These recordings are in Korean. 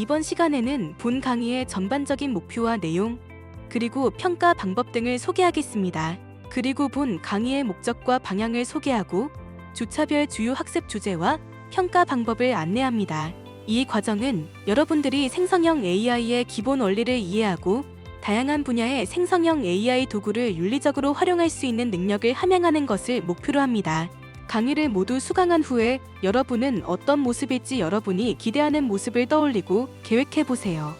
이번 시간에는 본 강의의 전반적인 목표와 내용, 그리고 평가 방법 등을 소개하겠습니다. 그리고 본 강의의 목적과 방향을 소개하고 주차별 주요 학습 주제와 평가 방법을 안내합니다. 이 과정은 여러분들이 생성형 AI의 기본 원리를 이해하고 다양한 분야의 생성형 AI 도구를 윤리적으로 활용할 수 있는 능력을 함양하는 것을 목표로 합니다. 강의를 모두 수강한 후에 여러분은 어떤 모습일지 여러분이 기대하는 모습을 떠올리고 계획해보세요.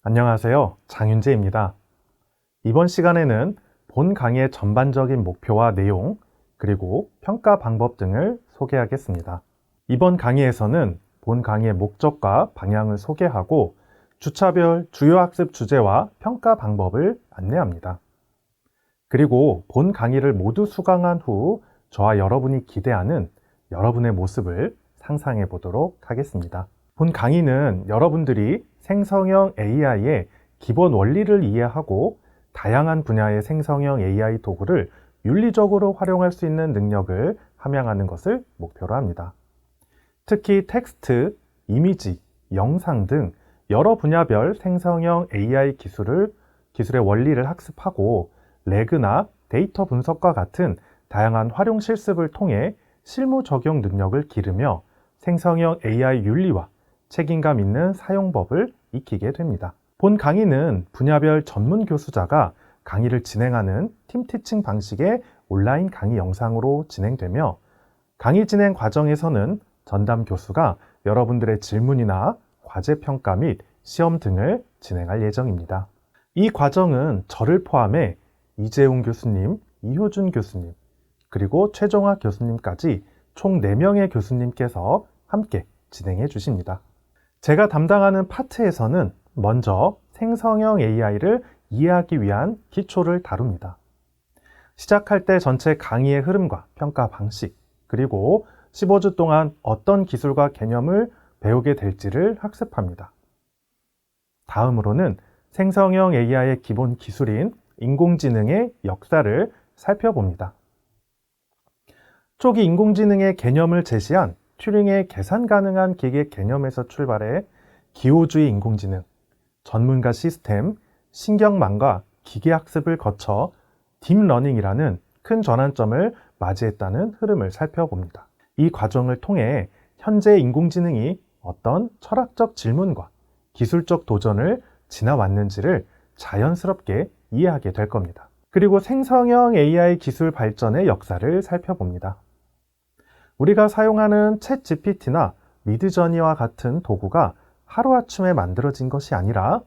안녕하세요. 장윤재입니다. 이번 시간에는 본 강의의 전반적인 목표와 내용, 그리고 평가 방법 등을 소개하겠습니다. 이번 강의에서는 본 강의의 목적과 방향을 소개하고 주차별 주요 학습 주제와 평가 방법을 안내합니다. 그리고 본 강의를 모두 수강한 후 저와 여러분이 기대하는 여러분의 모습을 상상해 보도록 하겠습니다. 본 강의는 여러분들이 생성형 AI의 기본 원리를 이해하고 다양한 분야의 생성형 AI 도구를 윤리적으로 활용할 수 있는 능력을 함양하는 것을 목표로 합니다. 특히 텍스트, 이미지, 영상 등 여러 분야별 생성형 AI 기술의 원리를 학습하고 레그나 데이터 분석과 같은 다양한 활용 실습을 통해 실무 적용 능력을 기르며 생성형 AI 윤리와 책임감 있는 사용법을 익히게 됩니다. 본 강의는 분야별 전문 교수자가 강의를 진행하는 팀티칭 방식의 온라인 강의 영상으로 진행되며 강의 진행 과정에서는 전담 교수가 여러분들의 질문이나 과제 평가 및 시험 등을 진행할 예정입니다. 이 과정은 저를 포함해 이재웅 교수님, 이효준 교수님, 그리고 최종학 교수님까지 총 4명의 교수님께서 함께 진행해 주십니다. 제가 담당하는 파트에서는 먼저 생성형 AI를 이해하기 위한 기초를 다룹니다. 시작할 때 전체 강의의 흐름과 평가 방식, 그리고 15주 동안 어떤 기술과 개념을 배우게 될지를 학습합니다. 다음으로는 생성형 AI의 기본 기술인 인공지능의 역사를 살펴봅니다. 초기 인공지능의 개념을 제시한 튜링의 계산 가능한 기계 개념에서 출발해 기호주의 인공지능, 전문가 시스템, 신경망과 기계학습을 거쳐 딥러닝이라는 큰 전환점을 맞이했다는 흐름을 살펴봅니다. 이 과정을 통해 현재 인공지능이 어떤 철학적 질문과 기술적 도전을 지나왔는지를 자연스럽게 이해하게 될 겁니다. 그리고 생성형 AI 기술 발전의 역사를 살펴봅니다. 우리가 사용하는 챗GPT나 미드저니와 같은 도구가 하루아침에 만들어진 것이 아니라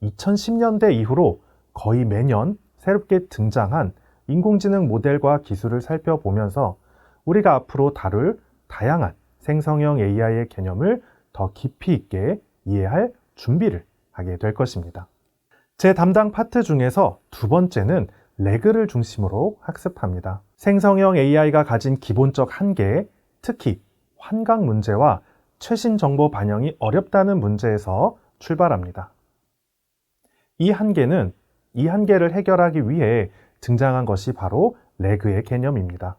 2010년대 이후로 거의 매년 새롭게 등장한 인공지능 모델과 기술을 살펴보면서 우리가 앞으로 다룰 다양한 생성형 AI의 개념을 더 깊이 있게 이해할 준비를 하게 될 것입니다. 제 담당 파트 중에서 두 번째는 레그를 중심으로 학습합니다. 생성형 AI가 가진 기본적 한계, 특히 환각 문제와 최신 정보 반영이 어렵다는 문제에서 출발합니다. 이 한계를 해결하기 위해 등장한 것이 바로 레그의 개념입니다.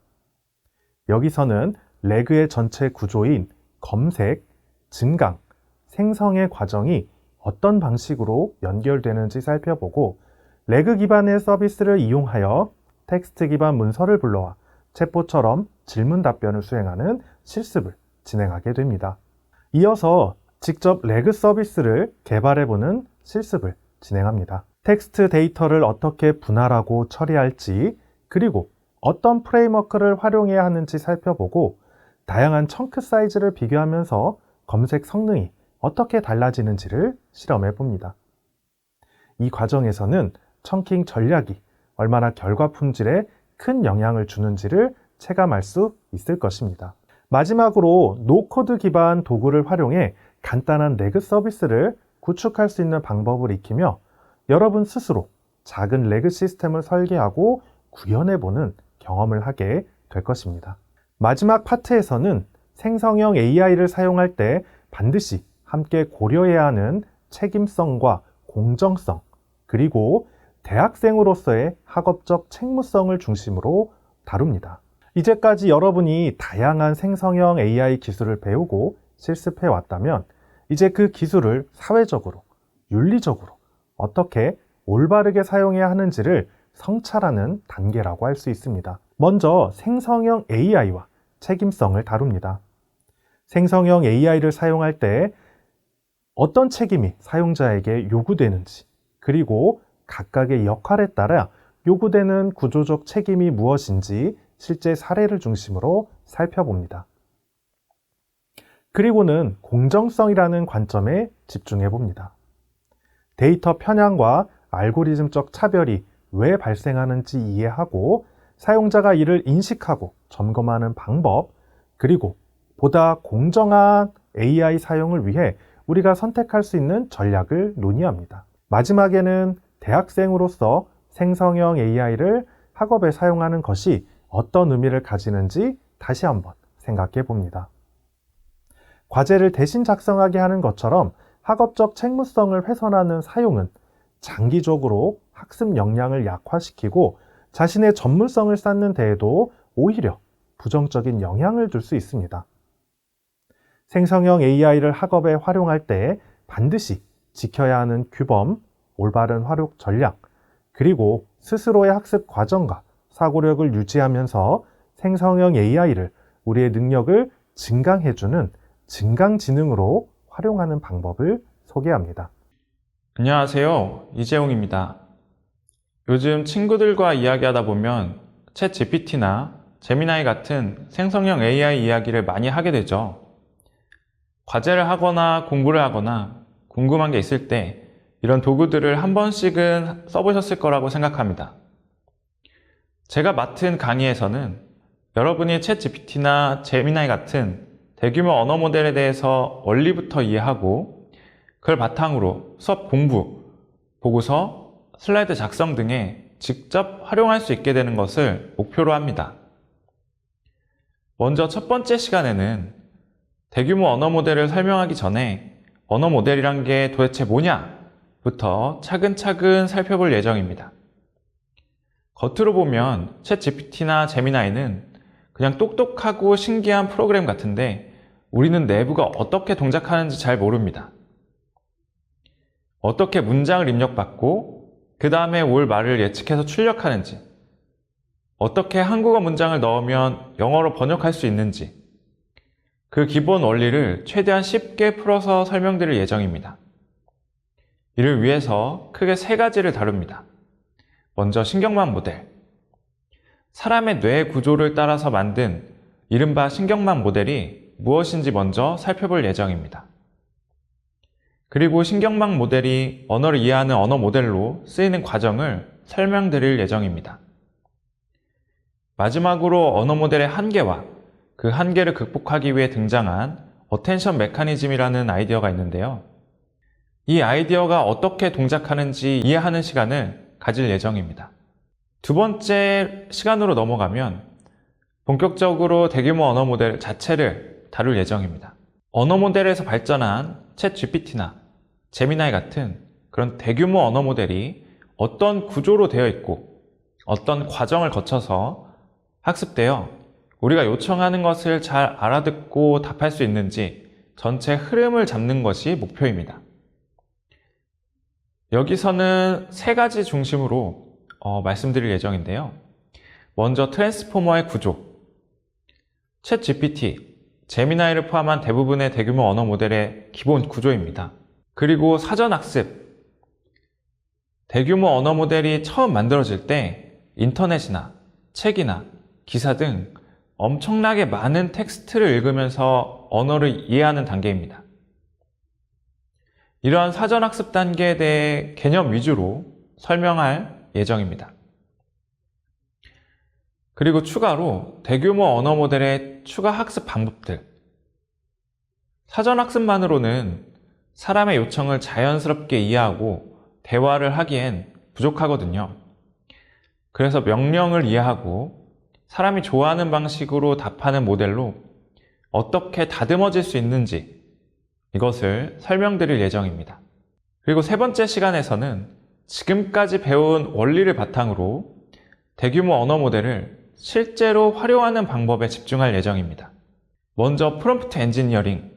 여기서는 레그의 전체 구조인 검색, 증강, 생성의 과정이 어떤 방식으로 연결되는지 살펴보고 레그 기반의 서비스를 이용하여 텍스트 기반 문서를 불러와 챗봇처럼 질문 답변을 수행하는 실습을 진행하게 됩니다. 이어서 직접 레그 서비스를 개발해보는 실습을 진행합니다. 텍스트 데이터를 어떻게 분할하고 처리할지, 그리고 어떤 프레임워크를 활용해야 하는지 살펴보고 다양한 청크 사이즈를 비교하면서 검색 성능이 어떻게 달라지는지를 실험해 봅니다. 이 과정에서는 청킹 전략이 얼마나 결과 품질에 큰 영향을 주는지를 체감할 수 있을 것입니다. 마지막으로 노코드 기반 도구를 활용해 간단한 레그 서비스를 구축할 수 있는 방법을 익히며 여러분 스스로 작은 레그 시스템을 설계하고 구현해보는 경험을 하게 될 것입니다. 마지막 파트에서는 생성형 AI를 사용할 때 반드시 함께 고려해야 하는 책임성과 공정성, 그리고 대학생으로서의 학업적 책무성을 중심으로 다룹니다. 이제까지 여러분이 다양한 생성형 AI 기술을 배우고 실습해 왔다면 이제 그 기술을 사회적으로, 윤리적으로 어떻게 올바르게 사용해야 하는지를 성찰하는 단계라고 할 수 있습니다. 먼저 생성형 AI와 책임성을 다룹니다. 생성형 AI를 사용할 때 어떤 책임이 사용자에게 요구되는지, 그리고 각각의 역할에 따라 요구되는 구조적 책임이 무엇인지 실제 사례를 중심으로 살펴봅니다. 그리고는 공정성이라는 관점에 집중해 봅니다. 데이터 편향과 알고리즘적 차별이 왜 발생하는지 이해하고 사용자가 이를 인식하고 점검하는 방법, 그리고 보다 공정한 AI 사용을 위해 우리가 선택할 수 있는 전략을 논의합니다. 마지막에는 대학생으로서 생성형 AI를 학업에 사용하는 것이 어떤 의미를 가지는지 다시 한번 생각해 봅니다. 과제를 대신 작성하게 하는 것처럼 학업적 책무성을 훼손하는 사용은 장기적으로 학습 역량을 약화시키고 자신의 전문성을 쌓는 데에도 오히려 부정적인 영향을 줄 수 있습니다. 생성형 AI를 학업에 활용할 때 반드시 지켜야 하는 규범, 올바른 활용 전략, 그리고 스스로의 학습 과정과 사고력을 유지하면서 생성형 AI를 우리의 능력을 증강해주는 증강지능으로 활용하는 방법을 소개합니다. 안녕하세요. 이재용입니다. 요즘 친구들과 이야기하다 보면 챗 GPT나 제미나이 같은 생성형 AI 이야기를 많이 하게 되죠. 과제를 하거나 공부를 하거나 궁금한 게 있을 때 이런 도구들을 한 번씩은 써보셨을 거라고 생각합니다. 제가 맡은 강의에서는 여러분이 챗 GPT나 제미나이 같은 대규모 언어 모델에 대해서 원리부터 이해하고 그걸 바탕으로 수업 공부, 보고서, 슬라이드 작성 등에 직접 활용할 수 있게 되는 것을 목표로 합니다. 먼저 첫 번째 시간에는 대규모 언어 모델을 설명하기 전에 언어 모델이란 게 도대체 뭐냐부터 차근차근 살펴볼 예정입니다. 겉으로 보면 챗 GPT나 제미나이는 그냥 똑똑하고 신기한 프로그램 같은데 우리는 내부가 어떻게 동작하는지 잘 모릅니다. 어떻게 문장을 입력받고 그 다음에 올 말을 예측해서 출력하는지, 어떻게 한국어 문장을 넣으면 영어로 번역할 수 있는지, 그 기본 원리를 최대한 쉽게 풀어서 설명드릴 예정입니다. 이를 위해서 크게 세 가지를 다룹니다. 먼저 신경망 모델. 사람의 뇌 구조를 따라서 만든 이른바 신경망 모델이 무엇인지 먼저 살펴볼 예정입니다. 그리고 신경망 모델이 언어를 이해하는 언어 모델로 쓰이는 과정을 설명드릴 예정입니다. 마지막으로 언어 모델의 한계와 그 한계를 극복하기 위해 등장한 어텐션 메커니즘이라는 아이디어가 있는데요. 이 아이디어가 어떻게 동작하는지 이해하는 시간을 가질 예정입니다. 두 번째 시간으로 넘어가면 본격적으로 대규모 언어 모델 자체를 다룰 예정입니다. 언어 모델에서 발전한 챗 GPT나 제미나이 같은 그런 대규모 언어 모델이 어떤 구조로 되어 있고 어떤 과정을 거쳐서 학습되어 우리가 요청하는 것을 잘 알아듣고 답할 수 있는지 전체 흐름을 잡는 것이 목표입니다. 여기서는 세 가지 중심으로 말씀드릴 예정인데요. 먼저 트랜스포머의 구조. 챗 GPT, 제미나이를 포함한 대부분의 대규모 언어 모델의 기본 구조입니다. 그리고 사전학습. 대규모 언어 모델이 처음 만들어질 때 인터넷이나 책이나 기사 등 엄청나게 많은 텍스트를 읽으면서 언어를 이해하는 단계입니다. 이러한 사전학습 단계에 대해 개념 위주로 설명할 예정입니다. 그리고 추가로 대규모 언어 모델의 추가 학습 방법들. 사전학습만으로는 사람의 요청을 자연스럽게 이해하고 대화를 하기엔 부족하거든요. 그래서 명령을 이해하고 사람이 좋아하는 방식으로 답하는 모델로 어떻게 다듬어질 수 있는지 이것을 설명드릴 예정입니다. 그리고 세 번째 시간에서는 지금까지 배운 원리를 바탕으로 대규모 언어 모델을 실제로 활용하는 방법에 집중할 예정입니다. 먼저 프롬프트 엔지니어링,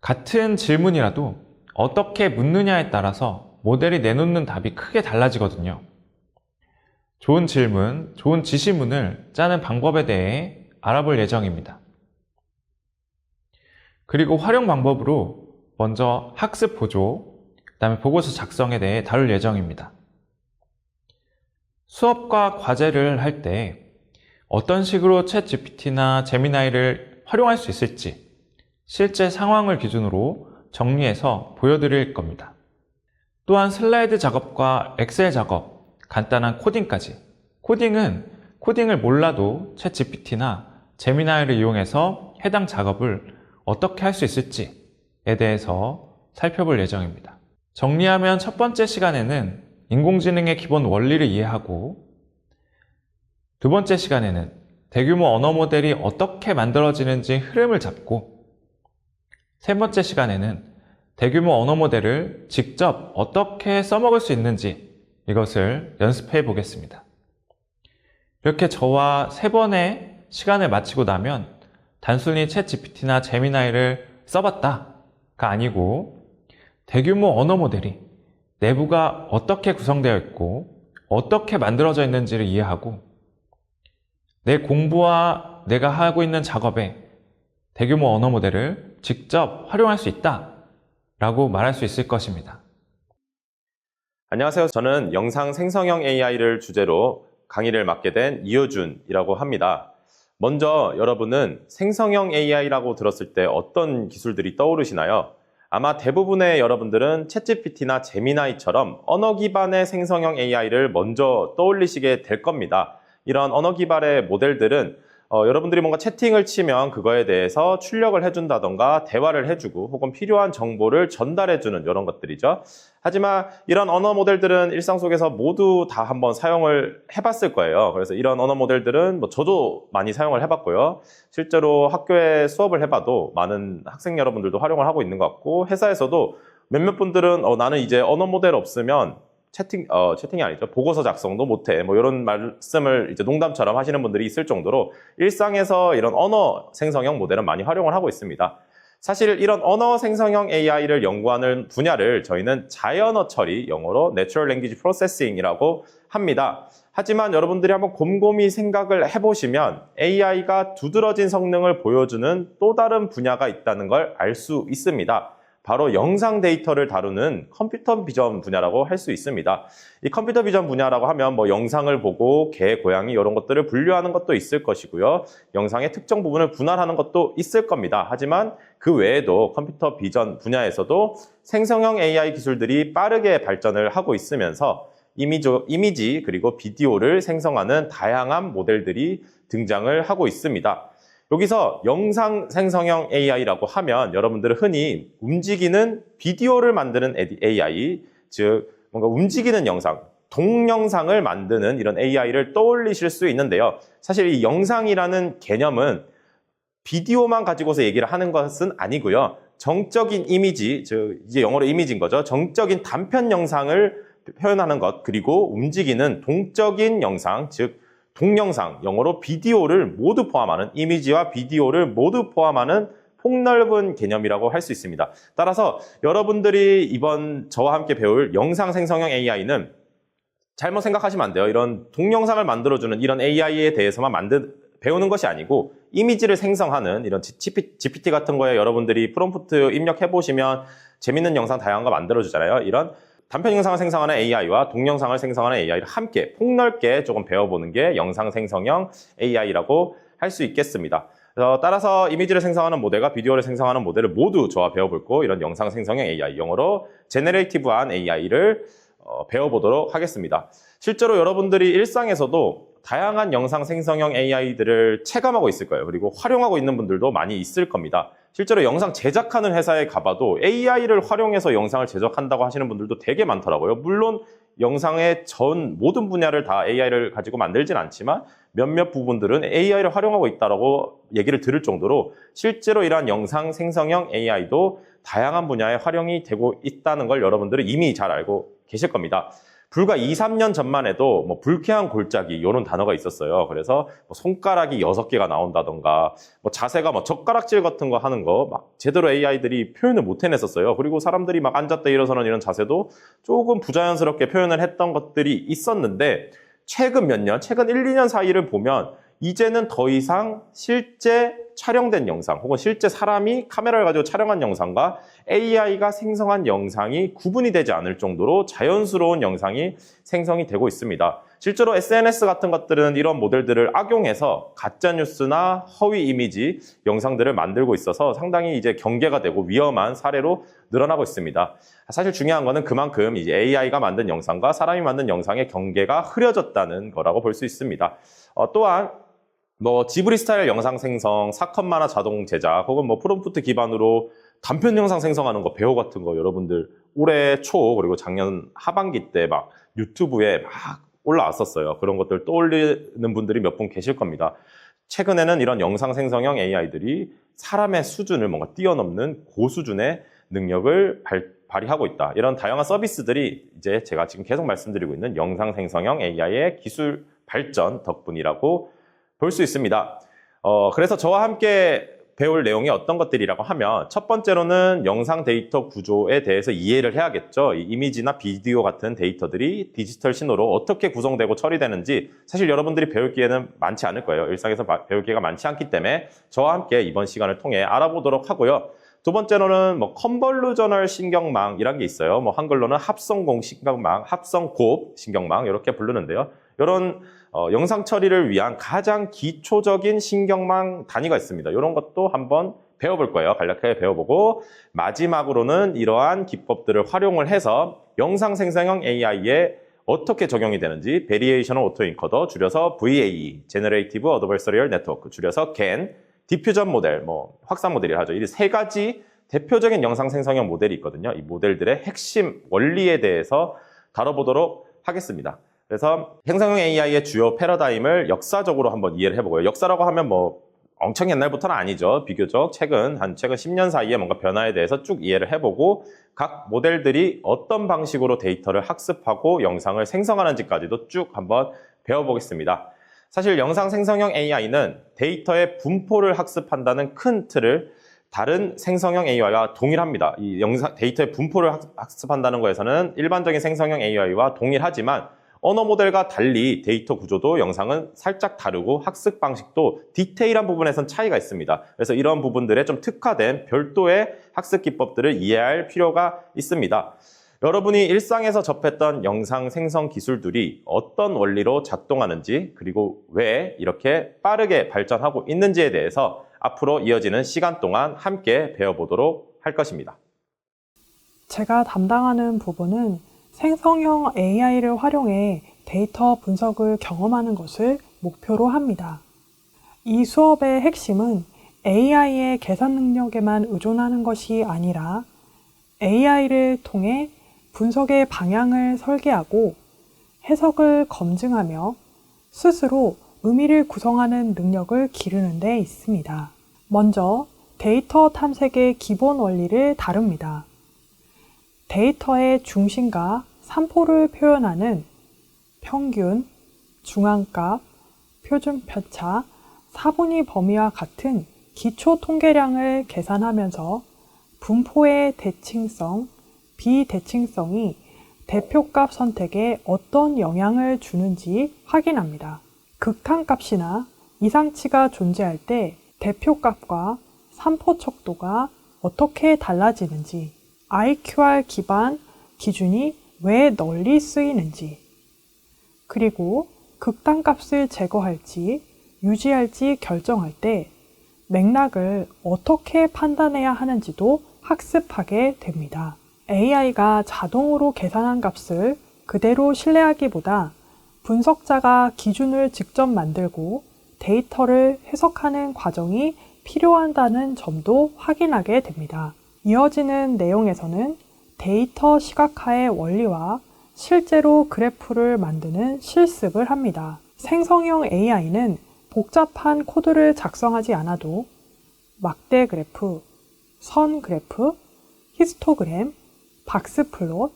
같은 질문이라도 어떻게 묻느냐에 따라서 모델이 내놓는 답이 크게 달라지거든요. 좋은 질문, 좋은 지시문을 짜는 방법에 대해 알아볼 예정입니다. 그리고 활용 방법으로 먼저 학습 보조, 그 다음에 보고서 작성에 대해 다룰 예정입니다. 수업과 과제를 할 때 어떤 식으로 챗GPT나 제미나이를 활용할 수 있을지 실제 상황을 기준으로 정리해서 보여드릴 겁니다. 또한 슬라이드 작업과 엑셀 작업, 간단한 코딩까지. 코딩을 몰라도 챗GPT나 제미나이를 이용해서 해당 작업을 어떻게 할 수 있을지에 대해서 살펴볼 예정입니다. 정리하면 첫 번째 시간에는 인공지능의 기본 원리를 이해하고, 두 번째 시간에는 대규모 언어 모델이 어떻게 만들어지는지 흐름을 잡고, 세 번째 시간에는 대규모 언어 모델을 직접 어떻게 써먹을 수 있는지 이것을 연습해 보겠습니다. 이렇게 저와 3번의 시간을 마치고 나면 단순히 챗GPT나 제미나이를 써봤다가 아니고 대규모 언어 모델이 내부가 어떻게 구성되어 있고 어떻게 만들어져 있는지를 이해하고 내 공부와 내가 하고 있는 작업에 대규모 언어 모델을 직접 활용할 수 있다라고 말할 수 있을 것입니다. 안녕하세요. 저는 영상 생성형 AI를 주제로 강의를 맡게 된 이효준이라고 합니다. 먼저 여러분은 생성형 AI라고 들었을 때 어떤 기술들이 떠오르시나요? 아마 대부분의 여러분들은 챗GPT나 제미나이처럼 언어 기반의 생성형 AI를 먼저 떠올리시게 될 겁니다. 이런 언어 기반의 모델들은 여러분들이 뭔가 채팅을 치면 그거에 대해서 출력을 해준다던가 대화를 해주고 혹은 필요한 정보를 전달해주는 이런 것들이죠. 하지만 이런 언어 모델들은 일상 속에서 모두 다 한번 사용을 해봤을 거예요. 그래서 이런 언어 모델들은 저도 많이 사용을 해봤고요. 실제로 학교에 수업을 해봐도 많은 학생 여러분들도 활용을 하고 있는 것 같고, 회사에서도 몇몇 분들은 나는 이제 언어 모델 없으면 채팅이 아니죠. 보고서 작성도 못해. 이런 말씀을 이제 농담처럼 하시는 분들이 있을 정도로 일상에서 이런 언어 생성형 모델은 많이 활용을 하고 있습니다. 사실 이런 언어 생성형 AI를 연구하는 분야를 저희는 자연어 처리, 영어로 Natural Language Processing이라고 합니다. 하지만 여러분들이 한번 곰곰이 생각을 해보시면 AI가 두드러진 성능을 보여주는 또 다른 분야가 있다는 걸 알 수 있습니다. 바로 영상 데이터를 다루는 컴퓨터 비전 분야라고 할 수 있습니다. 이 컴퓨터 비전 분야라고 하면 영상을 보고 개, 고양이 이런 것들을 분류하는 것도 있을 것이고요. 영상의 특정 부분을 분할하는 것도 있을 겁니다. 하지만 그 외에도 컴퓨터 비전 분야에서도 생성형 AI 기술들이 빠르게 발전을 하고 있으면서 이미지 그리고 비디오를 생성하는 다양한 모델들이 등장을 하고 있습니다. 여기서 영상 생성형 AI라고 하면 여러분들은 흔히 움직이는 비디오를 만드는 AI, 즉 뭔가 움직이는 영상, 동영상을 만드는 이런 AI를 떠올리실 수 있는데요. 사실 이 영상이라는 개념은 비디오만 가지고서 얘기를 하는 것은 아니고요. 정적인 이미지, 즉 이제 영어로 이미지인 거죠. 정적인 단편 영상을 표현하는 것, 그리고 움직이는 동적인 영상, 즉 동영상, 영어로 비디오를 모두 포함하는, 이미지와 비디오를 모두 포함하는 폭넓은 개념이라고 할 수 있습니다. 따라서 여러분들이 이번 저와 함께 배울 영상 생성형 AI는 잘못 생각하시면 안 돼요. 이런 동영상을 만들어주는 이런 AI에 대해서만 배우는 것이 아니고 이미지를 생성하는 이런 GPT 같은 거에 여러분들이 프롬프트 입력해보시면 재밌는 영상 다양한 거 만들어주잖아요. 이런 단편 영상을 생성하는 AI와 동영상을 생성하는 AI를 함께 폭넓게 조금 배워보는 게 영상 생성형 AI라고 할 수 있겠습니다. 따라서 이미지를 생성하는 모델과 비디오를 생성하는 모델을 모두 저와 배워볼 거, 이런 영상 생성형 AI, 영어로 제너레이티브한 AI를 배워보도록 하겠습니다. 실제로 여러분들이 일상에서도 다양한 영상 생성형 AI들을 체감하고 있을 거예요. 그리고 활용하고 있는 분들도 많이 있을 겁니다. 실제로 영상 제작하는 회사에 가봐도 AI를 활용해서 영상을 제작한다고 하시는 분들도 되게 많더라고요. 물론 영상의 전 모든 분야를 다 AI를 가지고 만들진 않지만 몇몇 부분들은 AI를 활용하고 있다고 얘기를 들을 정도로 실제로 이러한 영상 생성형 AI도 다양한 분야에 활용이 되고 있다는 걸 여러분들은 이미 잘 알고 계실 겁니다. 불과 2, 3년 전만 해도 뭐 불쾌한 골짜기 이런 단어가 있었어요. 그래서 뭐 손가락이 6개가 나온다던가 뭐 자세가 뭐 젓가락질 같은 거 하는 거 막 제대로 AI들이 표현을 못 해냈었어요. 그리고 사람들이 막 앉았다 일어서는 이런 자세도 조금 부자연스럽게 표현을 했던 것들이 있었는데 최근 몇 년, 최근 1, 2년 사이를 보면 이제는 더 이상 실제 촬영된 영상 혹은 실제 사람이 카메라를 가지고 촬영한 영상과 AI가 생성한 영상이 구분이 되지 않을 정도로 자연스러운 영상이 생성이 되고 있습니다. 실제로 SNS 같은 것들은 이런 모델들을 악용해서 가짜뉴스나 허위 이미지 영상들을 만들고 있어서 상당히 이제 경계가 되고 위험한 사례로 늘어나고 있습니다. 사실 중요한 거는 그만큼 이제 AI가 만든 영상과 사람이 만든 영상의 경계가 흐려졌다는 거라고 볼 수 있습니다. 또한 뭐 지브리 스타일 영상 생성, 사컷 만화 자동 제작 혹은 뭐 프롬프트 기반으로 단편 영상 생성하는 거, 배우 같은 거 여러분들 올해 초 그리고 작년 하반기 때 막 유튜브에 막 올라왔었어요. 그런 것들 떠올리는 분들이 몇 분 계실 겁니다. 최근에는 이런 영상 생성형 AI들이 사람의 수준을 뭔가 뛰어넘는 고수준의 능력을 발휘하고 있다. 이런 다양한 서비스들이 이제 제가 지금 계속 말씀드리고 있는 영상 생성형 AI의 기술 발전 덕분이라고 볼 수 있습니다. 그래서 저와 함께 배울 내용이 어떤 것들이라고 하면 첫 번째로는 영상 데이터 구조에 대해서 이해를 해야겠죠. 이 이미지나 비디오 같은 데이터들이 디지털 신호로 어떻게 구성되고 처리되는지 사실 여러분들이 배울 기회는 많지 않을 거예요. 일상에서 배울 기회가 많지 않기 때문에 저와 함께 이번 시간을 통해 알아보도록 하고요. 두 번째로는 뭐 컨볼루저널 신경망이란 게 있어요. 뭐 한글로는 합성공 신경망, 합성곱 신경망 이렇게 부르는데요. 이런 영상 처리를 위한 가장 기초적인 신경망 단위가 있습니다. 이런 것도 한번 배워볼 거예요. 간략하게 배워보고 마지막으로는 이러한 기법들을 활용을 해서 영상 생성형 AI에 어떻게 적용이 되는지 베리에이셔널 오토인커더 줄여서 VAE, Generative Adversarial Network 줄여서 GAN, 디퓨전 모델, 뭐 확산 모델이라 하죠. 이 세 가지 대표적인 영상 생성형 모델이 있거든요. 이 모델들의 핵심 원리에 대해서 다뤄보도록 하겠습니다. 그래서 생성형 AI의 주요 패러다임을 역사적으로 한번 이해를 해보고요. 역사라고 하면 뭐 엄청 옛날부터는 아니죠. 비교적 최근 10년 사이에 뭔가 변화에 대해서 쭉 이해를 해보고 각 모델들이 어떤 방식으로 데이터를 학습하고 영상을 생성하는지까지도 쭉 한번 배워보겠습니다. 사실 영상 생성형 AI는 데이터의 분포를 학습한다는 큰 틀을 다른 생성형 AI와 동일합니다. 이 데이터의 분포를 학습한다는 거에서는 일반적인 생성형 AI와 동일하지만 언어 모델과 달리 데이터 구조도 영상은 살짝 다르고 학습 방식도 디테일한 부분에선 차이가 있습니다. 그래서 이런 부분들에 좀 특화된 별도의 학습 기법들을 이해할 필요가 있습니다. 여러분이 일상에서 접했던 영상 생성 기술들이 어떤 원리로 작동하는지 그리고 왜 이렇게 빠르게 발전하고 있는지에 대해서 앞으로 이어지는 시간 동안 함께 배워보도록 할 것입니다. 제가 담당하는 부분은 생성형 AI를 활용해 데이터 분석을 경험하는 것을 목표로 합니다. 이 수업의 핵심은 AI의 계산 능력에만 의존하는 것이 아니라 AI를 통해 분석의 방향을 설계하고 해석을 검증하며 스스로 의미를 구성하는 능력을 기르는 데 있습니다. 먼저 데이터 탐색의 기본 원리를 다룹니다. 데이터의 중심과 산포를 표현하는 평균, 중앙값, 표준 편차, 사분위 범위와 같은 기초 통계량을 계산하면서 분포의 대칭성, 비대칭성이 대표값 선택에 어떤 영향을 주는지 확인합니다. 극한값이나 이상치가 존재할 때 대표값과 산포 척도가 어떻게 달라지는지, IQR 기반 기준이 왜 널리 쓰이는지, 그리고 극단값을 제거할지 유지할지 결정할 때 맥락을 어떻게 판단해야 하는지도 학습하게 됩니다. AI가 자동으로 계산한 값을 그대로 신뢰하기보다 분석자가 기준을 직접 만들고 데이터를 해석하는 과정이 필요하다는 점도 확인하게 됩니다. 이어지는 내용에서는 데이터 시각화의 원리와 실제로 그래프를 만드는 실습을 합니다. 생성형 AI는 복잡한 코드를 작성하지 않아도 막대 그래프, 선 그래프, 히스토그램, 박스 플롯,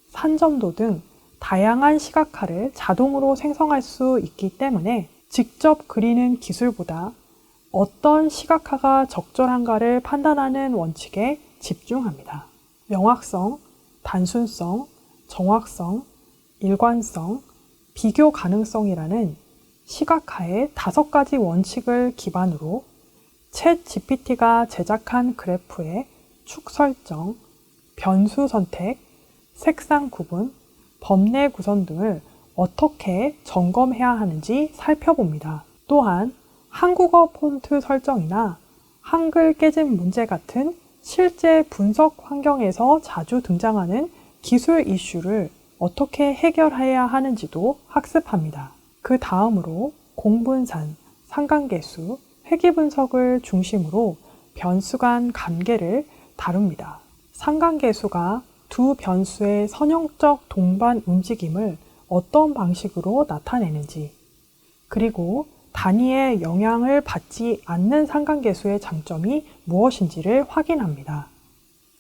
산점도 등 다양한 시각화를 자동으로 생성할 수 있기 때문에 직접 그리는 기술보다 어떤 시각화가 적절한가를 판단하는 원칙에 집중합니다. 명확성, 단순성, 정확성, 일관성, 비교 가능성이라는 시각화의 5가지 원칙을 기반으로 챗 GPT가 제작한 그래프의 축 설정, 변수 선택, 색상 구분, 범례 구성 등을 어떻게 점검해야 하는지 살펴봅니다. 또한 한국어 폰트 설정이나 한글 깨짐 문제 같은 실제 분석 환경에서 자주 등장하는 기술 이슈를 어떻게 해결해야 하는지도 학습합니다. 그 다음으로 공분산, 상관계수, 회귀분석을 중심으로 변수 간 관계를 다룹니다. 상관계수가 두 변수의 선형적 동반 움직임을 어떤 방식으로 나타내는지, 그리고 단위의 영향을 받지 않는 상관계수의 장점이 무엇인지를 확인합니다.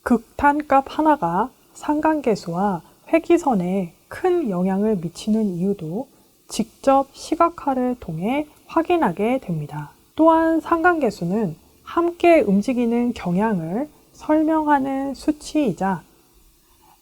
극단값 하나가 상관계수와 회귀선에 큰 영향을 미치는 이유도 직접 시각화를 통해 확인하게 됩니다. 또한 상관계수는 함께 움직이는 경향을 설명하는 수치이자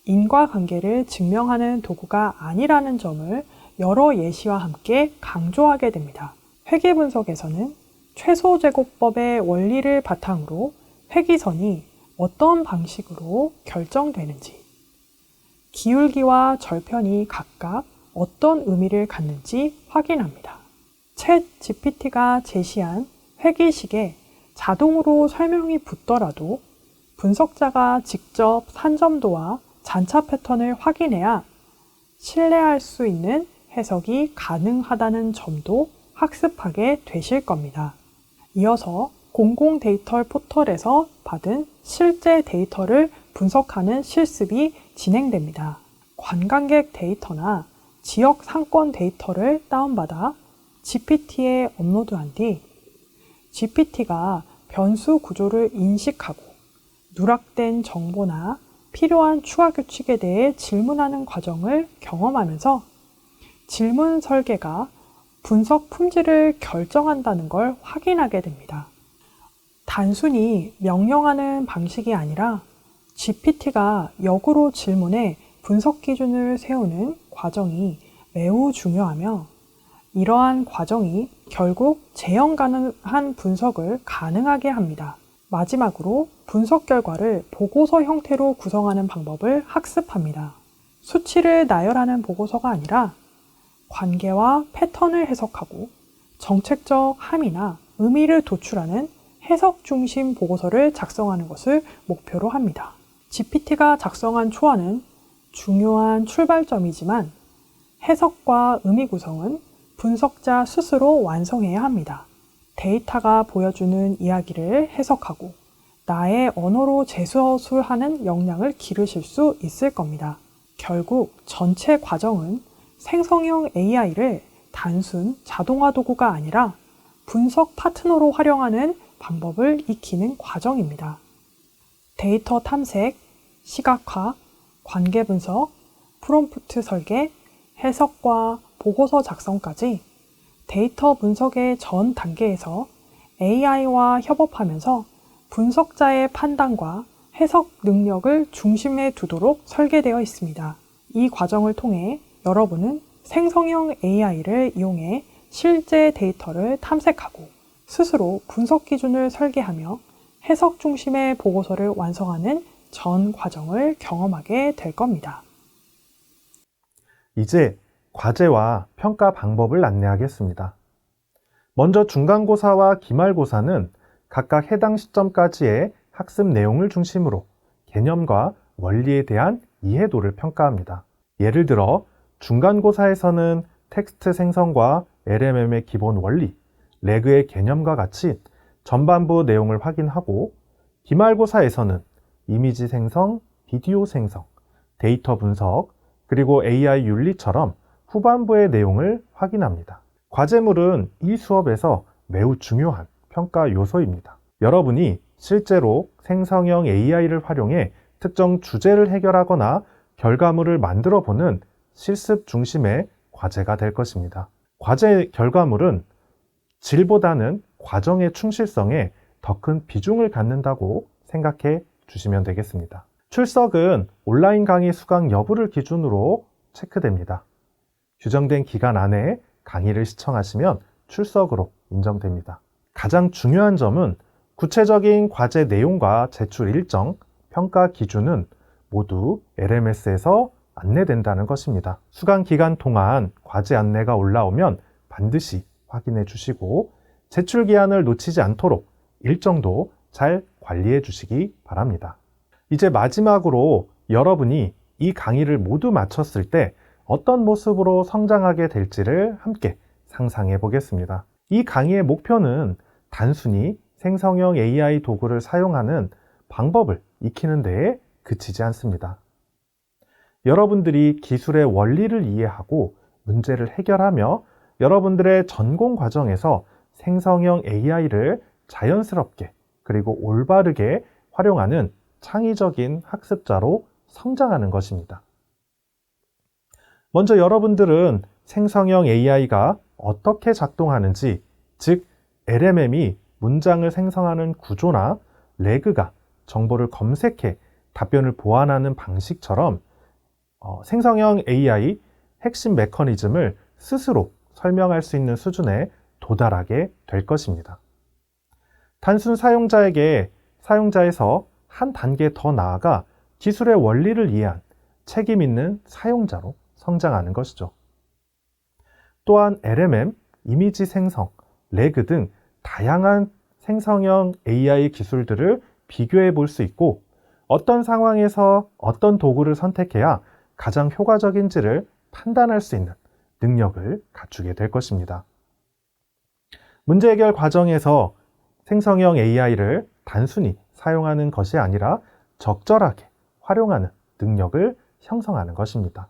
인과관계를 증명하는 도구가 아니라는 점을 여러 예시와 함께 강조하게 됩니다. 회귀분석에서는 최소제곱법의 원리를 바탕으로 회귀선이 어떤 방식으로 결정되는지, 기울기와 절편이 각각 어떤 의미를 갖는지 확인합니다. 챗 GPT가 제시한 회귀식에 자동으로 설명이 붙더라도 분석자가 직접 산점도와 잔차 패턴을 확인해야 신뢰할 수 있는 해석이 가능하다는 점도 학습하게 되실 겁니다. 이어서 공공 데이터 포털에서 받은 실제 데이터를 분석하는 실습이 진행됩니다. 관광객 데이터나 지역 상권 데이터를 다운받아 GPT에 업로드한 뒤 GPT가 변수 구조를 인식하고 누락된 정보나 필요한 추가 규칙에 대해 질문하는 과정을 경험하면서 질문 설계가 분석 품질을 결정한다는 걸 확인하게 됩니다. 단순히 명령하는 방식이 아니라 GPT가 역으로 질문해 분석 기준을 세우는 과정이 매우 중요하며, 이러한 과정이 결국 재현 가능한 분석을 가능하게 합니다. 마지막으로 분석 결과를 보고서 형태로 구성하는 방법을 학습합니다. 수치를 나열하는 보고서가 아니라 관계와 패턴을 해석하고 정책적 함의나 의미를 도출하는 해석 중심 보고서를 작성하는 것을 목표로 합니다. GPT가 작성한 초안은 중요한 출발점이지만 해석과 의미 구성은 분석자 스스로 완성해야 합니다. 데이터가 보여주는 이야기를 해석하고 나의 언어로 재서술하는 역량을 기르실 수 있을 겁니다. 결국 전체 과정은 생성형 AI를 단순 자동화 도구가 아니라 분석 파트너로 활용하는 방법을 익히는 과정입니다. 데이터 탐색, 시각화, 관계 분석, 프롬프트 설계, 해석과 보고서 작성까지 데이터 분석의 전 단계에서 AI와 협업하면서 분석자의 판단과 해석 능력을 중심에 두도록 설계되어 있습니다. 이 과정을 통해 여러분은 생성형 AI를 이용해 실제 데이터를 탐색하고 스스로 분석 기준을 설계하며 해석 중심의 보고서를 완성하는 전 과정을 경험하게 될 겁니다. 이제 과제와 평가 방법을 안내하겠습니다. 먼저 중간고사와 기말고사는 각각 해당 시점까지의 학습 내용을 중심으로 개념과 원리에 대한 이해도를 평가합니다. 예를 들어 중간고사에서는 텍스트 생성과 LMM의 기본 원리, 레그의 개념과 같이 전반부 내용을 확인하고, 기말고사에서는 이미지 생성, 비디오 생성, 데이터 분석, 그리고 AI 윤리처럼 후반부의 내용을 확인합니다. 과제물은 이 수업에서 매우 중요한 평가 요소입니다. 여러분이 실제로 생성형 AI를 활용해 특정 주제를 해결하거나 결과물을 만들어 보는 실습 중심의 과제가 될 것입니다. 과제 결과물은 질보다는 과정의 충실성에 더 큰 비중을 갖는다고 생각해 주시면 되겠습니다. 출석은 온라인 강의 수강 여부를 기준으로 체크됩니다. 규정된 기간 안에 강의를 시청하시면 출석으로 인정됩니다. 가장 중요한 점은 구체적인 과제 내용과 제출 일정, 평가 기준은 모두 LMS에서 안내된다는 것입니다. 수강 기간 동안 과제 안내가 올라오면 반드시 확인해 주시고 제출 기한을 놓치지 않도록 일정도 잘 관리해 주시기 바랍니다. 이제 마지막으로 여러분이 이 강의를 모두 마쳤을 때 어떤 모습으로 성장하게 될지를 함께 상상해 보겠습니다. 이 강의의 목표는 단순히 생성형 AI 도구를 사용하는 방법을 익히는 데에 그치지 않습니다. 여러분들이 기술의 원리를 이해하고 문제를 해결하며 여러분들의 전공 과정에서 생성형 AI를 자연스럽게 그리고 올바르게 활용하는 창의적인 학습자로 성장하는 것입니다. 먼저 여러분들은 생성형 AI가 어떻게 작동하는지, 즉 LMM이 문장을 생성하는 구조나 레그가 정보를 검색해 답변을 보완하는 방식처럼 생성형 AI 핵심 메커니즘을 스스로 설명할 수 있는 수준에 도달하게 될 것입니다. 단순 사용자에서 한 단계 더 나아가 기술의 원리를 이해한 책임 있는 사용자로 성장하는 것이죠. 또한 LMM, 이미지 생성, 레그 등 다양한 생성형 AI 기술들을 비교해 볼 수 있고 어떤 상황에서 어떤 도구를 선택해야 가장 효과적인지를 판단할 수 있는 능력을 갖추게 될 것입니다. 문제 해결 과정에서 생성형 AI를 단순히 사용하는 것이 아니라 적절하게 활용하는 능력을 형성하는 것입니다.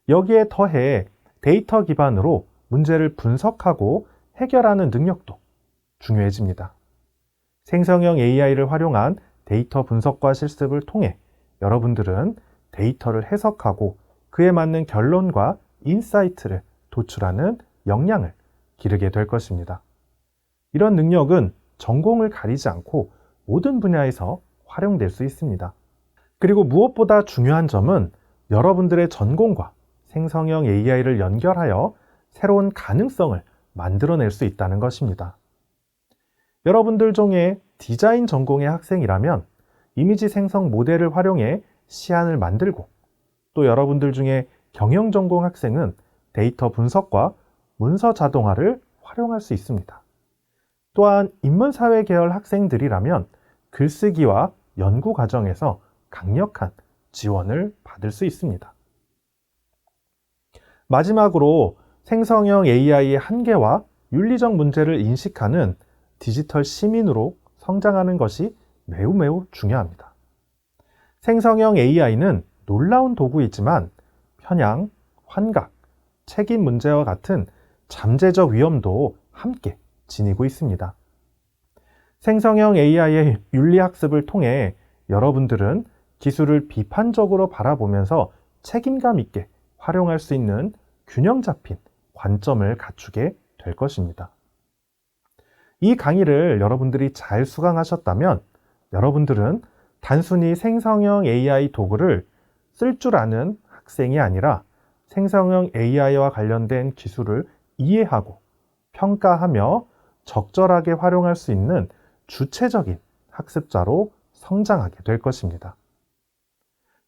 여기에 더해 데이터 기반으로 문제를 분석하고 해결하는 능력도 중요해집니다. 생성형 AI를 활용한 데이터 분석과 실습을 통해 여러분들은 데이터를 해석하고 그에 맞는 결론과 인사이트를 도출하는 역량을 기르게 될 것입니다. 이런 능력은 전공을 가리지 않고 모든 분야에서 활용될 수 있습니다. 그리고 무엇보다 중요한 점은 여러분들의 전공과 생성형 AI를 연결하여 새로운 가능성을 만들어낼 수 있다는 것입니다. 여러분들 중에 디자인 전공의 학생이라면 이미지 생성 모델을 활용해 시안을 만들고 또 여러분들 중에 경영 전공 학생은 데이터 분석과 문서 자동화를 활용할 수 있습니다. 또한 인문사회 계열 학생들이라면 글쓰기와 연구 과정에서 강력한 지원을 받을 수 있습니다. 마지막으로 생성형 AI의 한계와 윤리적 문제를 인식하는 디지털 시민으로 성장하는 것이 매우 중요합니다. 생성형 AI는 놀라운 도구이지만 편향, 환각, 책임 문제와 같은 잠재적 위험도 함께 지니고 있습니다. 생성형 AI의 윤리학습을 통해 여러분들은 기술을 비판적으로 바라보면서 책임감 있게 활용할 수 있는 균형 잡힌 관점을 갖추게 될 것입니다. 이 강의를 여러분들이 잘 수강하셨다면 여러분들은 단순히 생성형 AI 도구를 쓸 줄 아는 학생이 아니라 생성형 AI와 관련된 기술을 이해하고 평가하며 적절하게 활용할 수 있는 주체적인 학습자로 성장하게 될 것입니다.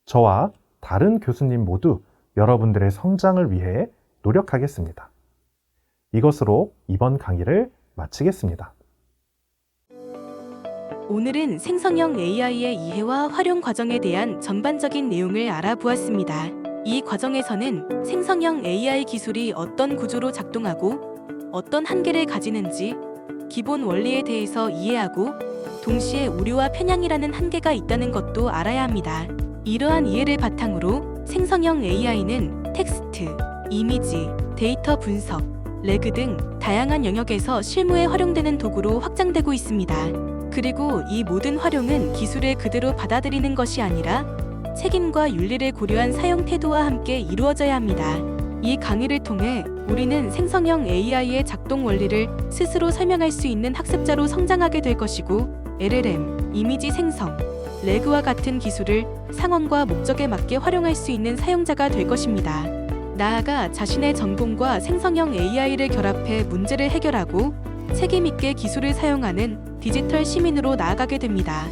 저와 다른 교수님 모두 여러분들의 성장을 위해 노력하겠습니다. 이것으로 이번 강의를 마치겠습니다. 오늘은 생성형 AI의 이해와 활용 과정에 대한 전반적인 내용을 알아보았습니다. 이 과정에서는 생성형 AI 기술이 어떤 구조로 작동하고 어떤 한계를 가지는지 기본 원리에 대해서 이해하고 동시에 오류와 편향이라는 한계가 있다는 것도 알아야 합니다. 이러한 이해를 바탕으로 생성형 AI는 텍스트, 이미지, 데이터 분석, 레그 등 다양한 영역에서 실무에 활용되는 도구로 확장되고 있습니다. 그리고 이 모든 활용은 기술을 그대로 받아들이는 것이 아니라 책임과 윤리를 고려한 사용 태도와 함께 이루어져야 합니다. 이 강의를 통해 우리는 생성형 AI의 작동 원리를 스스로 설명할 수 있는 학습자로 성장하게 될 것이고, LLM, 이미지 생성, 레그와 같은 기술을 상황과 목적에 맞게 활용할 수 있는 사용자가 될 것입니다. 나아가 자신의 전공과 생성형 AI를 결합해 문제를 해결하고 책임 있게 기술을 사용하는 디지털 시민으로 나아가게 됩니다.